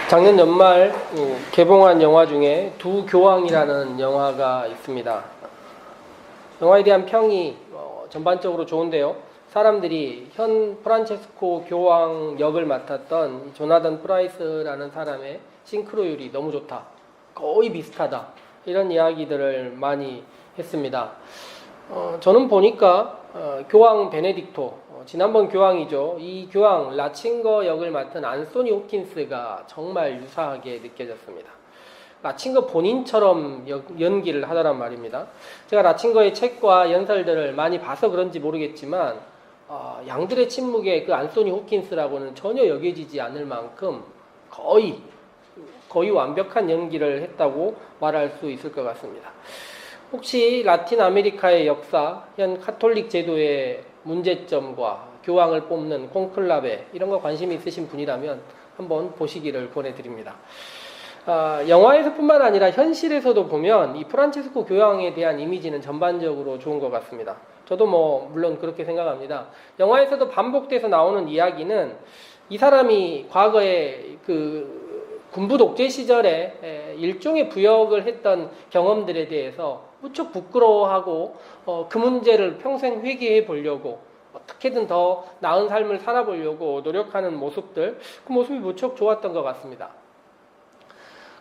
작년 연말 개봉한 영화 중에 두 교황이라는 영화가 있습니다. 영화에 대한 평이 전반적으로 좋은데요. 사람들이 현 프란체스코 교황 역을 맡았던 조나단 프라이스라는 사람의 싱크로율이 너무 좋다, 거의 비슷하다, 이런 이야기들을 많이 했습니다. 저는 보니까 교황 베네딕토, 지난번 교황이죠. 이 교황 라칭거 역을 맡은 안소니 홉킨스가 정말 유사하게 느껴졌습니다. 라칭거 본인처럼 연기를 하더란 말입니다. 제가 라칭거의 책과 연설들을 많이 봐서 그런지 모르겠지만 양들의 침묵의 그 안소니 홉킨스라고는 전혀 여겨지지 않을 만큼 거의 완벽한 연기를 했다고 말할 수 있을 것 같습니다. 혹시 라틴 아메리카의 역사, 현 카톨릭 제도의 문제점과 교황을 뽑는 콘클라베, 이런 거 관심이 있으신 분이라면 한번 보시기를 권해드립니다. 영화에서뿐만 아니라 현실에서도 보면 이 프란체스코 교황에 대한 이미지는 전반적으로 좋은 것 같습니다. 저도 물론 그렇게 생각합니다. 영화에서도 반복돼서 나오는 이야기는 이 사람이 과거에 군부 독재 시절에 일종의 부역을 했던 경험들에 대해서 무척 부끄러워하고 그 문제를 평생 회개해 보려고 어떻게든 더 나은 삶을 살아보려고 노력하는 모습들, 그 모습이 무척 좋았던 것 같습니다.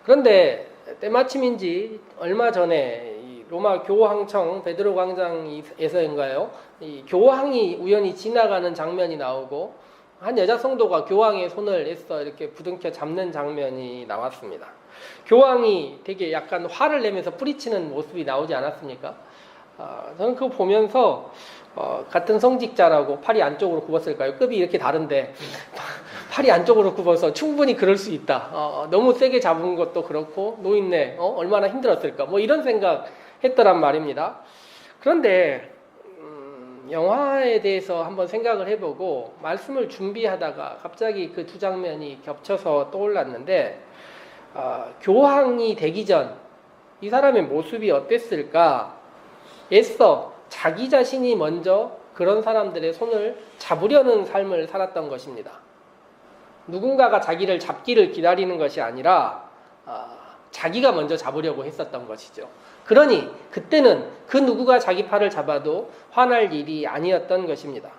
그런데 때마침인지 얼마 전에 이 로마 교황청 베드로 광장에서인가요? 이 교황이 우연히 지나가는 장면이 나오고 한 여자 성도가 교황의 손을 애써 이렇게 부둥켜 잡는 장면이 나왔습니다. 교황이 되게 약간 화를 내면서 뿌리치는 모습이 나오지 않았습니까? 저는 그거 보면서 같은 성직자라고 팔이 안쪽으로 굽었을까요? 급이 이렇게 다른데 팔이 안쪽으로 굽어서 충분히 그럴 수 있다. 너무 세게 잡은 것도 그렇고 노인네 얼마나 힘들었을까? 이런 생각 했더란 말입니다. 그런데 영화에 대해서 한번 생각을 해보고 말씀을 준비하다가 갑자기 그 두 장면이 겹쳐서 떠올랐는데 교황이 되기 전 이 사람의 모습이 어땠을까? 애써 자기 자신이 먼저 그런 사람들의 손을 잡으려는 삶을 살았던 것입니다. 누군가가 자기를 잡기를 기다리는 것이 아니라 자기가 먼저 잡으려고 했었던 것이죠. 그러니 그때는 그 누구가 자기 팔을 잡아도 화날 일이 아니었던 것입니다.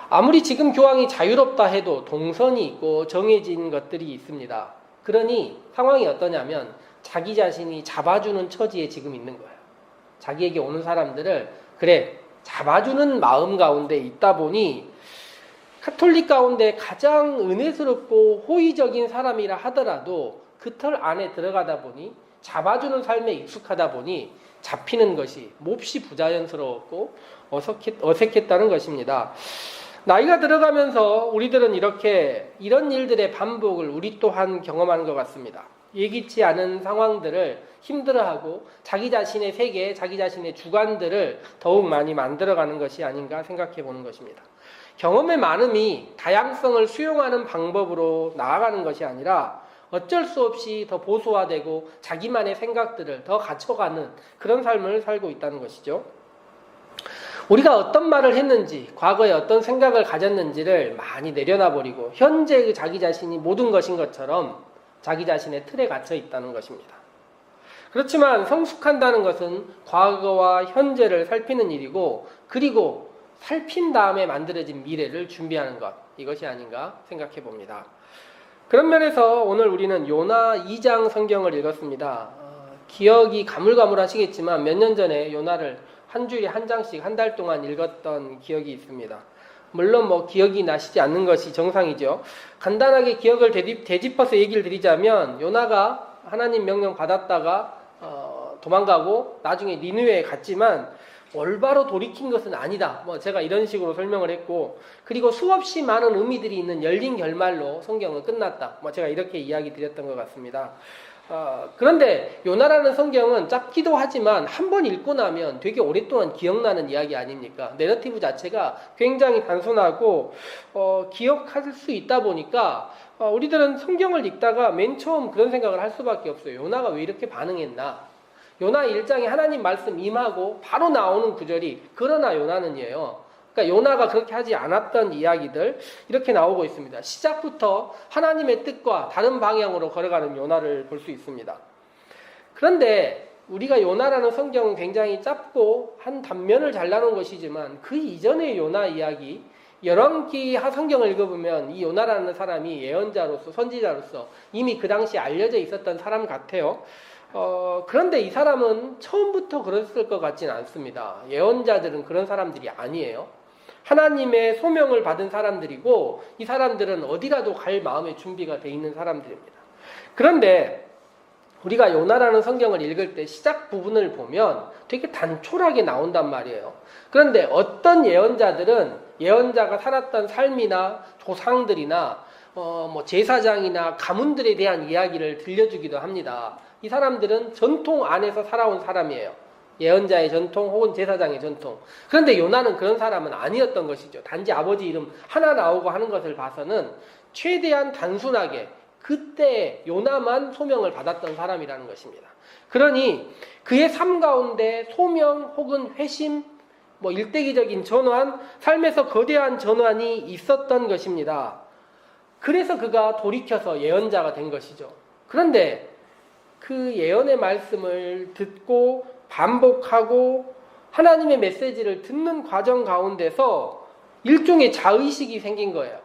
아무리 지금 교황이 자유롭다 해도 동선이 있고 정해진 것들이 있습니다. 그러니 상황이 어떠냐면 자기 자신이 잡아주는 처지에 지금 있는 거예요. 자기에게 오는 사람들을 잡아주는 마음 가운데 있다 보니 카톨릭 가운데 가장 은혜스럽고 호의적인 사람이라 하더라도 그 틀 안에 들어가다 보니 잡아주는 삶에 익숙하다 보니 잡히는 것이 몹시 부자연스러웠고 어색했다는 것입니다. 나이가 들어가면서 우리들은 이런 일들의 반복을 우리 또한 경험하는 것 같습니다. 예기치 않은 상황들을 힘들어하고 자기 자신의 세계, 자기 자신의 주관들을 더욱 많이 만들어가는 것이 아닌가 생각해 보는 것입니다. 경험의 많음이 다양성을 수용하는 방법으로 나아가는 것이 아니라 어쩔 수 없이 더 보수화되고 자기만의 생각들을 더 갖춰가는 그런 삶을 살고 있다는 것이죠. 우리가 어떤 말을 했는지, 과거에 어떤 생각을 가졌는지를 많이 내려놔버리고 현재의 자기 자신이 모든 것인 것처럼 자기 자신의 틀에 갇혀 있다는 것입니다. 그렇지만 성숙한다는 것은 과거와 현재를 살피는 일이고, 그리고 살핀 다음에 만들어진 미래를 준비하는 것, 이것이 아닌가 생각해 봅니다. 그런 면에서 오늘 우리는 요나 2장 성경을 읽었습니다. 기억이 가물가물하시겠지만 몇 년 전에 요나를 한 주일에 한 장씩 한 달 동안 읽었던 기억이 있습니다. 물론 기억이 나시지 않는 것이 정상이죠. 간단하게 기억을 되짚어서 얘기를 드리자면 요나가 하나님 명령 받았다가 도망가고 나중에 니느웨에 갔지만 올바로 돌이킨 것은 아니다. 제가 이런 식으로 설명을 했고, 그리고 수없이 많은 의미들이 있는 열린 결말로 성경은 끝났다. 제가 이렇게 이야기 드렸던 것 같습니다. 그런데 요나라는 성경은 짧기도 하지만 한 번 읽고 나면 되게 오랫동안 기억나는 이야기 아닙니까? 내러티브 자체가 굉장히 단순하고 기억할 수 있다 보니까 우리들은 성경을 읽다가 맨 처음 그런 생각을 할 수밖에 없어요. 요나가 왜 이렇게 반응했나? 요나 1장에 하나님 말씀 임하고 바로 나오는 구절이 그러나 요나는이에요. 그러니까 요나가 그렇게 하지 않았던 이야기들 이렇게 나오고 있습니다. 시작부터 하나님의 뜻과 다른 방향으로 걸어가는 요나를 볼 수 있습니다. 그런데 우리가 요나라는 성경은 굉장히 짧고 한 단면을 잘라놓은 것이지만 그 이전의 요나 이야기, 열왕기 성경을 읽어보면 이 요나라는 사람이 예언자로서 선지자로서 이미 그 당시 알려져 있었던 사람 같아요. 그런데 이 사람은 처음부터 그랬을 것 같지는 않습니다. 예언자들은 그런 사람들이 아니에요. 하나님의 소명을 받은 사람들이고 이 사람들은 어디라도 갈 마음의 준비가 돼 있는 사람들입니다. 그런데 우리가 요나라는 성경을 읽을 때 시작 부분을 보면 되게 단촐하게 나온단 말이에요. 그런데 어떤 예언자들은 예언자가 살았던 삶이나 조상들이나 제사장이나 가문들에 대한 이야기를 들려주기도 합니다. 이 사람들은 전통 안에서 살아온 사람이에요. 예언자의 전통 혹은 제사장의 전통. 그런데 요나는 그런 사람은 아니었던 것이죠. 단지 아버지 이름 하나 나오고 하는 것을 봐서는 최대한 단순하게 그때 요나만 소명을 받았던 사람이라는 것입니다. 그러니 그의 삶 가운데 소명 혹은 회심, 일대기적인 전환, 삶에서 거대한 전환이 있었던 것입니다. 그래서 그가 돌이켜서 예언자가 된 것이죠. 그런데 그 예언의 말씀을 듣고 반복하고 하나님의 메시지를 듣는 과정 가운데서 일종의 자의식이 생긴 거예요.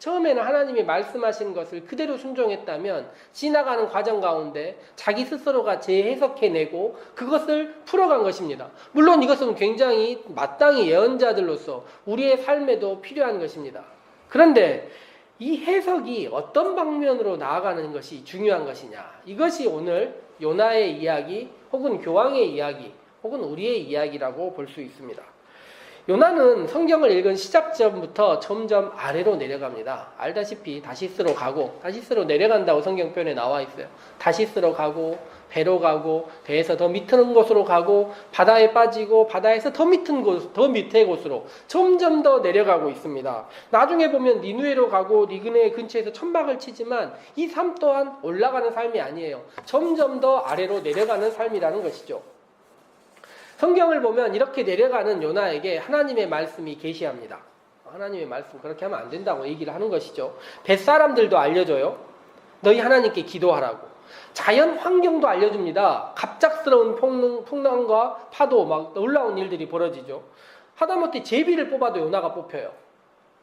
처음에는 하나님이 말씀하신 것을 그대로 순종했다면 지나가는 과정 가운데 자기 스스로가 재해석해내고 그것을 풀어간 것입니다. 물론 이것은 굉장히 마땅히 예언자들로서 우리의 삶에도 필요한 것입니다. 그런데 이 해석이 어떤 방면으로 나아가는 것이 중요한 것이냐, 이것이 오늘 요나의 이야기 혹은 교황의 이야기 혹은 우리의 이야기라고 볼 수 있습니다. 요나는 성경을 읽은 시작점부터 점점 아래로 내려갑니다. 알다시피 다시스로 가고, 다시스로 내려간다고 성경 표현에 나와 있어요. 다시스로 가고, 배로 가고, 배에서 더 밑은 곳으로 가고, 바다에 빠지고, 바다에서 더 밑은 곳, 더 밑의 곳으로 점점 더 내려가고 있습니다. 나중에 보면 니느웨로 가고, 니느웨 근처에서 천막을 치지만 이 삶 또한 올라가는 삶이 아니에요. 점점 더 아래로 내려가는 삶이라는 것이죠. 성경을 보면 이렇게 내려가는 요나에게 하나님의 말씀이 계시합니다. 하나님의 말씀 그렇게 하면 안 된다고 얘기를 하는 것이죠. 뱃사람들도 알려줘요. 너희 하나님께 기도하라고. 자연 환경도 알려줍니다. 갑작스러운 풍랑과 파도, 막 놀라운 일들이 벌어지죠. 하다못해 제비를 뽑아도 요나가 뽑혀요.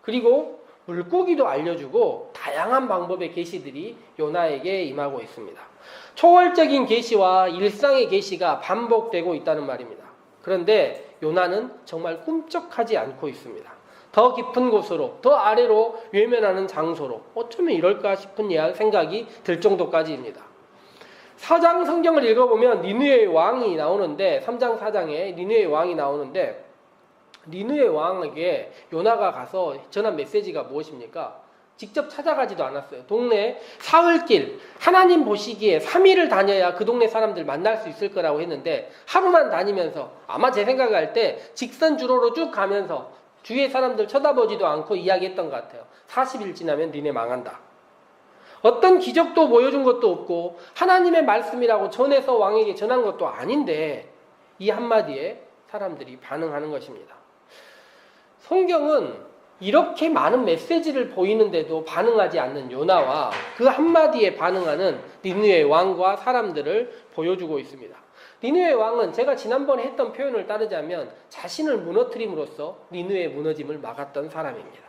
그리고 물고기도 알려주고 다양한 방법의 계시들이 요나에게 임하고 있습니다. 초월적인 계시와 일상의 계시가 반복되고 있다는 말입니다. 그런데 요나는 정말 꿈쩍하지 않고 있습니다. 더 깊은 곳으로, 더 아래로 외면하는 장소로, 어쩌면 이럴까 싶은 생각이 들 정도까지입니다. 4장 성경을 읽어보면 니느웨의 왕이 나오는데, 3장 4장에 니느웨의 왕이 나오는데, 니느웨 왕에게 요나가 가서 전한 메시지가 무엇입니까? 직접 찾아가지도 않았어요. 동네 사흘길, 하나님 보시기에 3일을 다녀야 그 동네 사람들 만날 수 있을 거라고 했는데 하루만 다니면서, 아마 제 생각할 때 직선 주로로 쭉 가면서 주위의 사람들 쳐다보지도 않고 이야기했던 것 같아요. 40일 지나면 니네 망한다. 어떤 기적도 보여준 것도 없고 하나님의 말씀이라고 전해서 왕에게 전한 것도 아닌데 이 한마디에 사람들이 반응하는 것입니다. 성경은 이렇게 많은 메시지를 보이는데도 반응하지 않는 요나와 그 한마디에 반응하는 니느웨 왕과 사람들을 보여주고 있습니다. 니느웨 왕은 제가 지난번에 했던 표현을 따르자면 자신을 무너뜨림으로써 니느웨의 무너짐을 막았던 사람입니다.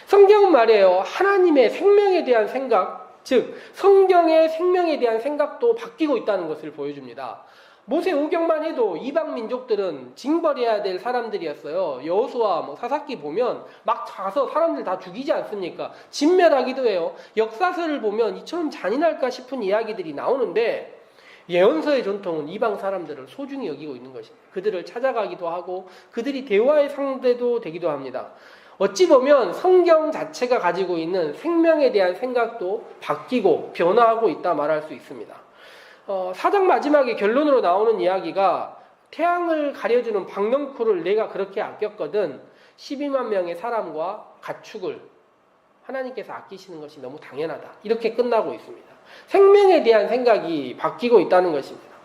성경은 말이에요. 하나님의 생명에 대한 생각, 즉 성경의 생명에 대한 생각도 바뀌고 있다는 것을 보여줍니다. 모세 오경만 해도 이방 민족들은 징벌해야 될 사람들이었어요. 여호수아, 사사기 보면 막 가서 사람들 다 죽이지 않습니까? 진멸하기도 해요. 역사서를 보면 이처럼 잔인할까 싶은 이야기들이 나오는데 예언서의 전통은 이방 사람들을 소중히 여기고 있는 것입니다. 그들을 찾아가기도 하고 그들이 대화의 상대도 되기도 합니다. 어찌 보면 성경 자체가 가지고 있는 생명에 대한 생각도 바뀌고 변화하고 있다 말할 수 있습니다. 4장 마지막에 결론으로 나오는 이야기가 태양을 가려주는 박넝쿨을 내가 그렇게 아꼈거든 12만 명의 사람과 가축을 하나님께서 아끼시는 것이 너무 당연하다. 이렇게 끝나고 있습니다. 생명에 대한 생각이 바뀌고 있다는 것입니다.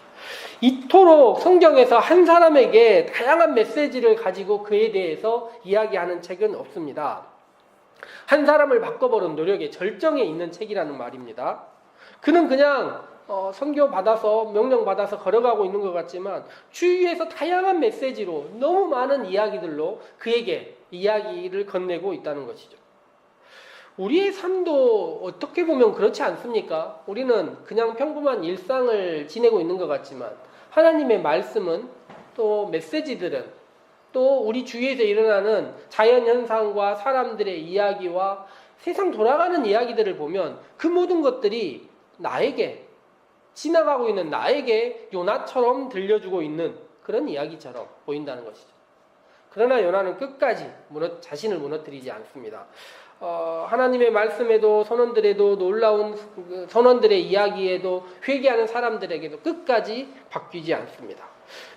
이토록 성경에서 한 사람에게 다양한 메시지를 가지고 그에 대해서 이야기하는 책은 없습니다. 한 사람을 바꿔보는 노력의 절정에 있는 책이라는 말입니다. 그는 그냥 선교 받아서 명령 받아서 걸어가고 있는 것 같지만 주위에서 다양한 메시지로 너무 많은 이야기들로 그에게 이야기를 건네고 있다는 것이죠. 우리의 삶도 어떻게 보면 그렇지 않습니까? 우리는 그냥 평범한 일상을 지내고 있는 것 같지만 하나님의 말씀은 또 메시지들은 또 우리 주위에서 일어나는 자연현상과 사람들의 이야기와 세상 돌아가는 이야기들을 보면 그 모든 것들이 나에게 지나가고 있는 나에게 요나처럼 들려주고 있는 그런 이야기처럼 보인다는 것이죠. 그러나 요나는 끝까지 자신을 무너뜨리지 않습니다. 하나님의 말씀에도 선원들에도 놀라운 선원들의 이야기에도 회개하는 사람들에게도 끝까지 바뀌지 않습니다.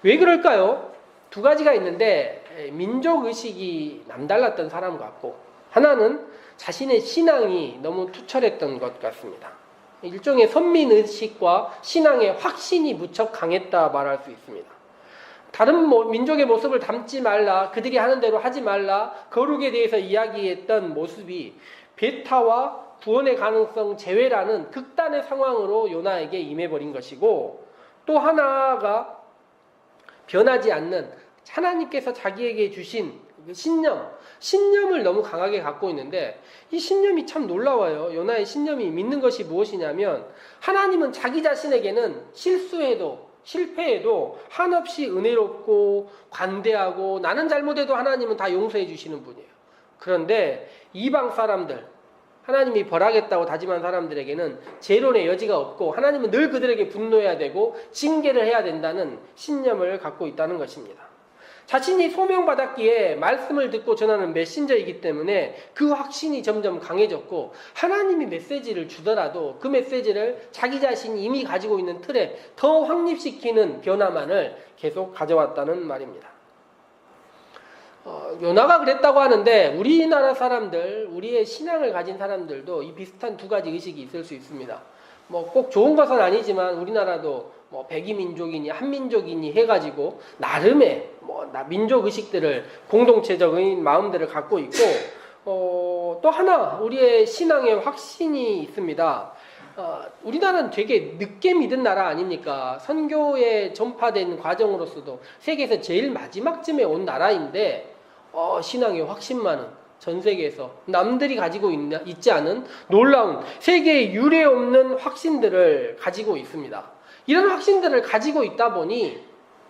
왜 그럴까요? 두 가지가 있는데 민족의식이 남달랐던 사람 같고 하나는 자신의 신앙이 너무 투철했던 것 같습니다. 일종의 선민의식과 신앙의 확신이 무척 강했다 말할 수 있습니다. 다른 민족의 모습을 담지 말라, 그들이 하는 대로 하지 말라, 거룩에 대해서 이야기했던 모습이 배타와 구원의 가능성 제외라는 극단의 상황으로 요나에게 임해버린 것이고, 또 하나가 변하지 않는 하나님께서 자기에게 주신 신념을 너무 강하게 갖고 있는데 이 신념이 참 놀라워요. 요나의 신념이 믿는 것이 무엇이냐면 하나님은 자기 자신에게는 실패해도 한없이 은혜롭고 관대하고 나는 잘못해도 하나님은 다 용서해 주시는 분이에요. 그런데 이방 사람들, 하나님이 벌하겠다고 다짐한 사람들에게는 재론의 여지가 없고 하나님은 늘 그들에게 분노해야 되고 징계를 해야 된다는 신념을 갖고 있다는 것입니다. 자신이 소명받았기에 말씀을 듣고 전하는 메신저이기 때문에 그 확신이 점점 강해졌고 하나님이 메시지를 주더라도 그 메시지를 자기 자신이 이미 가지고 있는 틀에 더 확립시키는 변화만을 계속 가져왔다는 말입니다. 요나가 그랬다고 하는데 우리나라 사람들, 우리의 신앙을 가진 사람들도 이 비슷한 두 가지 의식이 있을 수 있습니다. 꼭 좋은 것은 아니지만 우리나라도 백이민족이니 한민족이니 해가지고 나름의 민족 의식들을 공동체적인 마음들을 갖고 있고 또 하나 우리의 신앙의 확신이 있습니다. 우리나라는 되게 늦게 믿은 나라 아닙니까? 선교에 전파된 과정으로서도 세계에서 제일 마지막쯤에 온 나라인데 신앙의 확신만은 전 세계에서 남들이 가지고 있지 않은 놀라운 세계에 유례 없는 확신들을 가지고 있습니다. 이런 확신들을 가지고 있다 보니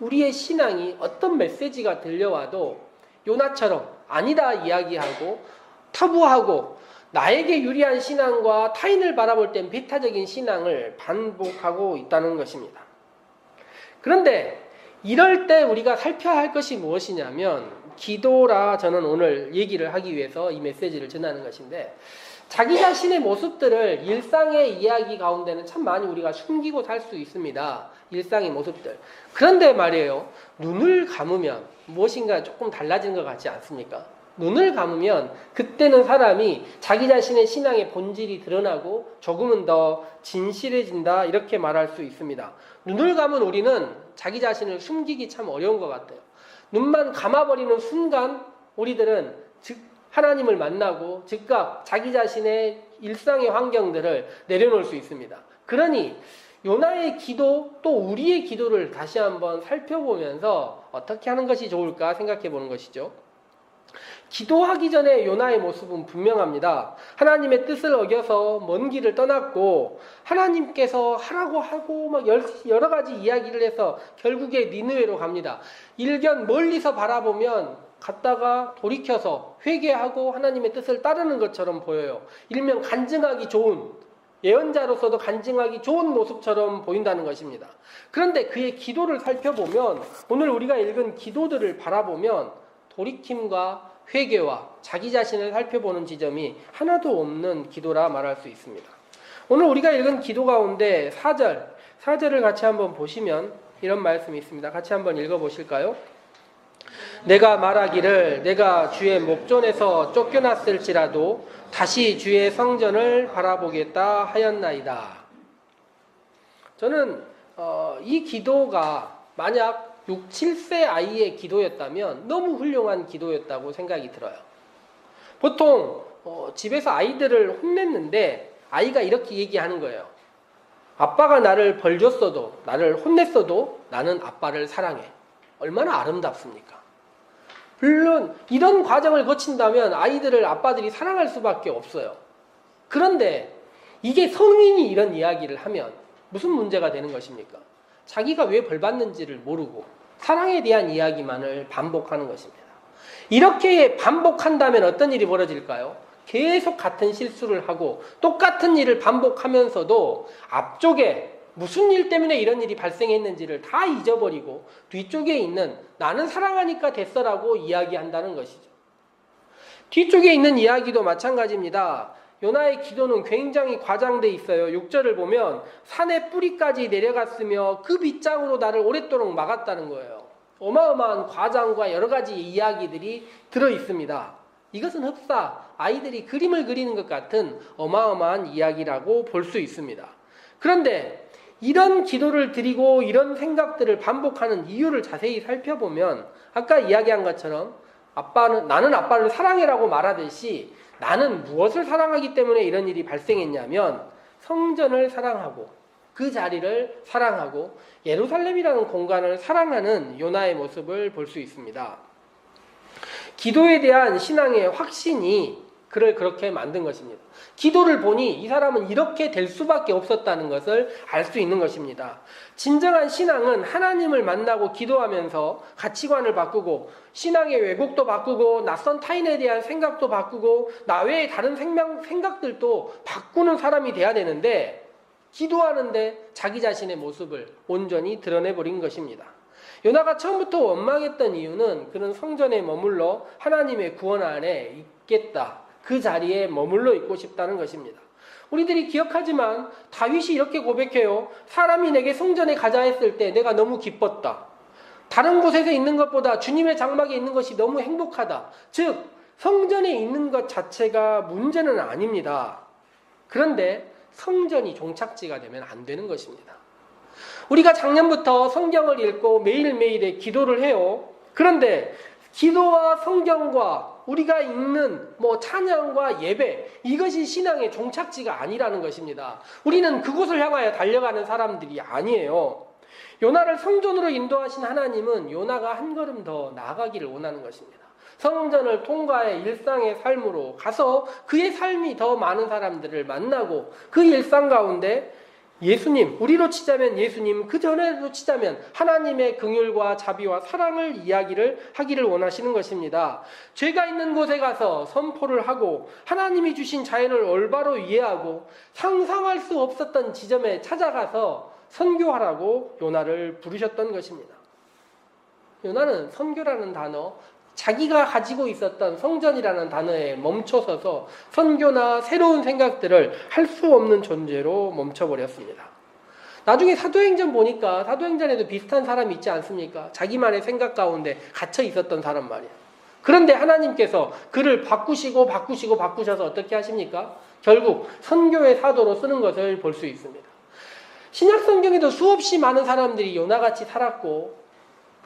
우리의 신앙이 어떤 메시지가 들려와도 요나처럼 아니다 이야기하고 타부하고 나에게 유리한 신앙과 타인을 바라볼 땐 배타적인 신앙을 반복하고 있다는 것입니다. 그런데 이럴 때 우리가 살펴야 할 것이 무엇이냐면 기도라 저는 오늘 얘기를 하기 위해서 이 메시지를 전하는 것인데 자기 자신의 모습들을 일상의 이야기 가운데는 참 많이 우리가 숨기고 살 수 있습니다. 일상의 모습들. 그런데 말이에요. 눈을 감으면 무엇인가 조금 달라지는 것 같지 않습니까? 눈을 감으면 그때는 사람이 자기 자신의 신앙의 본질이 드러나고 조금은 더 진실해진다 이렇게 말할 수 있습니다. 눈을 감은 우리는 자기 자신을 숨기기 참 어려운 것 같아요. 눈만 감아버리는 순간 우리들은 하나님을 만나고 즉각 자기 자신의 일상의 환경들을 내려놓을 수 있습니다. 그러니 요나의 기도 또 우리의 기도를 다시 한번 살펴보면서 어떻게 하는 것이 좋을까 생각해 보는 것이죠. 기도하기 전에 요나의 모습은 분명합니다. 하나님의 뜻을 어겨서 먼 길을 떠났고 하나님께서 하라고 하고 막 여러 가지 이야기를 해서 결국에 니느웨로 갑니다. 일견 멀리서 바라보면 갔다가 돌이켜서 회개하고 하나님의 뜻을 따르는 것처럼 보여요. 일명 간증하기 좋은, 예언자로서도 간증하기 좋은 모습처럼 보인다는 것입니다. 그런데 그의 기도를 살펴보면 오늘 우리가 읽은 기도들을 바라보면 돌이킴과 회개와 자기 자신을 살펴보는 지점이 하나도 없는 기도라 말할 수 있습니다. 오늘 우리가 읽은 기도 가운데 4절을 같이 한번 보시면 이런 말씀이 있습니다. 같이 한번 읽어보실까요? 내가 말하기를 내가 주의 목전에서 쫓겨났을지라도 다시 주의 성전을 바라보겠다 하였나이다. 저는 이 기도가 만약 6, 7세 아이의 기도였다면 너무 훌륭한 기도였다고 생각이 들어요. 보통 집에서 아이들을 혼냈는데 아이가 이렇게 얘기하는 거예요. 아빠가 나를 벌 줬어도, 나를 혼냈어도 나는 아빠를 사랑해. 얼마나 아름답습니까? 물론 이런 과정을 거친다면 아이들을 아빠들이 사랑할 수밖에 없어요. 그런데 이게 성인이 이런 이야기를 하면 무슨 문제가 되는 것입니까? 자기가 왜 벌 받는지를 모르고 사랑에 대한 이야기만을 반복하는 것입니다. 이렇게 반복한다면 어떤 일이 벌어질까요? 계속 같은 실수를 하고 똑같은 일을 반복하면서도 앞쪽에 무슨 일 때문에 이런 일이 발생했는지를 다 잊어버리고 뒤쪽에 있는 나는 사랑하니까 됐어라고 이야기한다는 것이죠. 뒤쪽에 있는 이야기도 마찬가지입니다. 요나의 기도는 굉장히 과장돼 있어요. 6절을 보면 산의 뿌리까지 내려갔으며 그 빗장으로 나를 오랫도록 막았다는 거예요. 어마어마한 과장과 여러 가지 이야기들이 들어 있습니다. 이것은 흡사 아이들이 그림을 그리는 것 같은 어마어마한 이야기라고 볼 수 있습니다. 그런데 이런 기도를 드리고 이런 생각들을 반복하는 이유를 자세히 살펴보면 아까 이야기한 것처럼 나는 아빠를 사랑해라고 말하듯이 나는 무엇을 사랑하기 때문에 이런 일이 발생했냐면 성전을 사랑하고 그 자리를 사랑하고 예루살렘이라는 공간을 사랑하는 요나의 모습을 볼 수 있습니다. 기도에 대한 신앙의 확신이 그를 그렇게 만든 것입니다. 기도를 보니 이 사람은 이렇게 될 수밖에 없었다는 것을 알 수 있는 것입니다. 진정한 신앙은 하나님을 만나고 기도하면서 가치관을 바꾸고 신앙의 왜곡도 바꾸고 낯선 타인에 대한 생각도 바꾸고 나 외의 다른 생각들도 바꾸는 사람이 돼야 되는데 기도하는데 자기 자신의 모습을 온전히 드러내버린 것입니다. 요나가 처음부터 원망했던 이유는 그는 성전에 머물러 하나님의 구원 안에 있겠다. 그 자리에 머물러 있고 싶다는 것입니다. 우리들이 기억하지만 다윗이 이렇게 고백해요. 사람이 내게 성전에 가자 했을 때 내가 너무 기뻤다. 다른 곳에서 있는 것보다 주님의 장막에 있는 것이 너무 행복하다. 즉 성전에 있는 것 자체가 문제는 아닙니다. 그런데 성전이 종착지가 되면 안 되는 것입니다. 우리가 작년부터 성경을 읽고 매일매일의 기도를 해요. 그런데 기도와 성경과 우리가 읽는 찬양과 예배 이것이 신앙의 종착지가 아니라는 것입니다. 우리는 그곳을 향하여 달려가는 사람들이 아니에요. 요나를 성전으로 인도하신 하나님은 요나가 한 걸음 더 나아가기를 원하는 것입니다. 성전을 통과해 일상의 삶으로 가서 그의 삶이 더 많은 사람들을 만나고 그 일상 가운데 예수님, 우리로 치자면 예수님, 그 전에로 치자면 하나님의 긍휼과 자비와 사랑을 이야기를 하기를 원하시는 것입니다. 죄가 있는 곳에 가서 선포를 하고 하나님이 주신 자연을 올바로 이해하고 상상할 수 없었던 지점에 찾아가서 선교하라고 요나를 부르셨던 것입니다. 요나는 선교라는 단어, 자기가 가지고 있었던 성전이라는 단어에 멈춰서서 선교나 새로운 생각들을 할 수 없는 존재로 멈춰버렸습니다. 나중에 사도행전 보니까 사도행전에도 비슷한 사람이 있지 않습니까? 자기만의 생각 가운데 갇혀 있었던 사람 말이에요. 그런데 하나님께서 그를 바꾸셔서 어떻게 하십니까? 결국 선교의 사도로 쓰는 것을 볼 수 있습니다. 신약 성경에도 수없이 많은 사람들이 요나같이 살았고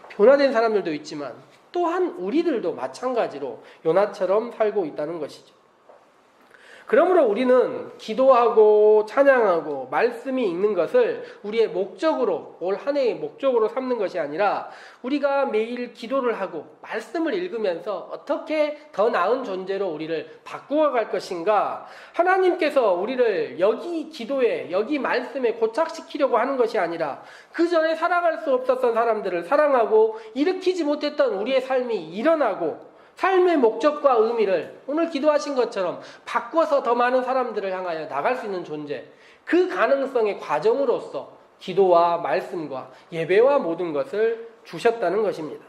변화된 사람들도 있지만 또한 우리들도 마찬가지로 요나처럼 살고 있다는 것이죠. 그러므로 우리는 기도하고 찬양하고 말씀이 있는 것을 우리의 목적으로, 올 한 해의 목적으로 삼는 것이 아니라 우리가 매일 기도를 하고 말씀을 읽으면서 어떻게 더 나은 존재로 우리를 바꾸어 갈 것인가, 하나님께서 우리를 여기 기도에, 여기 말씀에 고착시키려고 하는 것이 아니라 그 전에 살아갈 수 없었던 사람들을 사랑하고 일으키지 못했던 우리의 삶이 일어나고 삶의 목적과 의미를 오늘 기도하신 것처럼 바꿔서 더 많은 사람들을 향하여 나갈 수 있는 존재, 그 가능성의 과정으로서 기도와 말씀과 예배와 모든 것을 주셨다는 것입니다.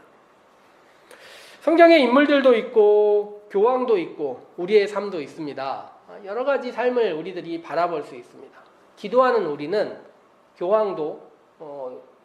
성경에 인물들도 있고 교황도 있고 우리의 삶도 있습니다. 여러 가지 삶을 우리들이 바라볼 수 있습니다. 기도하는 우리는 교황도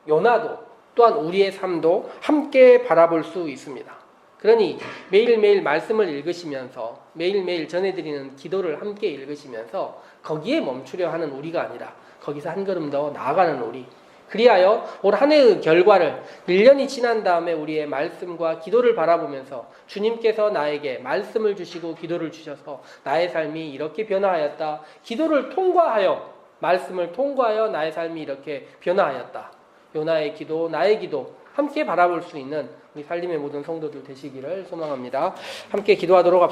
요나도 또한 우리의 삶도 함께 바라볼 수 있습니다. 그러니 매일매일 말씀을 읽으시면서 매일매일 전해드리는 기도를 함께 읽으시면서 거기에 멈추려 하는 우리가 아니라 거기서 한 걸음 더 나아가는 우리, 그리하여 올 한 해의 결과를 1년이 지난 다음에 우리의 말씀과 기도를 바라보면서 주님께서 나에게 말씀을 주시고 기도를 주셔서 나의 삶이 이렇게 변화하였다. 기도를 통과하여 말씀을 통과하여 나의 삶이 이렇게 변화하였다. 요나의 기도, 나의 기도 함께 바라볼 수 있는 우리 살림의 모든 성도들 되시기를 소망합니다. 함께 기도하도록 합시다.